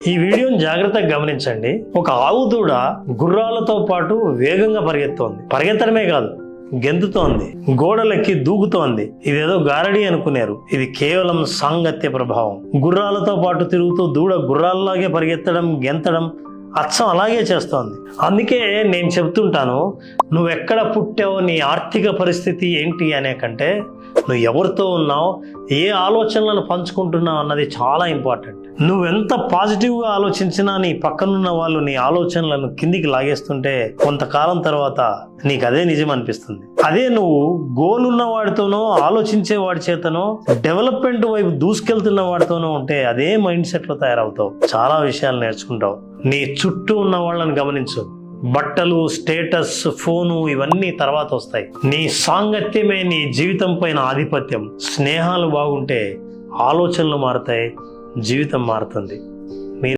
ఈ వీడియోని జాగ్రత్తగా గమనించండి. ఒక ఆవు దూడ గుర్రాలతో పాటు వేగంగా పరిగెత్తోంది. పరిగెత్తడమే కాదు, గెంతుతోంది, గోడలెక్కి దూకుతోంది. ఇదేదో గారడి అనుకున్నారు. ఇది కేవలం సాంగత్య ప్రభావం. గుర్రాలతో పాటు తిరుగుతూ దూడ గుర్రాల్లాగే పరిగెత్తడం, గెంతడం అచ్చం అలాగే చేస్తోంది. అందుకే నేను చెప్తుంటాను, నువ్వెక్కడ పుట్టావు, నీ ఆర్థిక పరిస్థితి ఏంటి అనే కంటే నువ్వు ఎవరితో ఉన్నావు, ఏ ఆలోచనలను పంచుకుంటున్నావు అన్నది చాలా ఇంపార్టెంట్. నువ్వెంత పాజిటివ్గా ఆలోచించినా నీ పక్కనున్న వాళ్ళు నీ ఆలోచనలను కిందికి లాగేస్తుంటే కొంతకాలం తర్వాత నీకు అదే నిజం అనిపిస్తుంది. అదే నువ్వు గోల్ ఉన్న వాడితోనో, ఆలోచించే వాడి చేతనో, డెవలప్మెంట్ వైపు దూసుకెళ్తున్న వాడితోనో ఉంటే అదే మైండ్ సెట్లో తయారవుతావు. చాలా విషయాలు నేర్చుకుంటావు. నీ చుట్టూ ఉన్న వాళ్ళని గమనించు. బట్టలు, స్టేటస్, ఫోను ఇవన్నీ తర్వాత వస్తాయి. నీ సాంగత్యమే నీ జీవితం పైన ఆధిపత్యం. స్నేహాలు బాగుంటే ఆలోచనలు మారుతాయి, జీవితం మారుతుంది.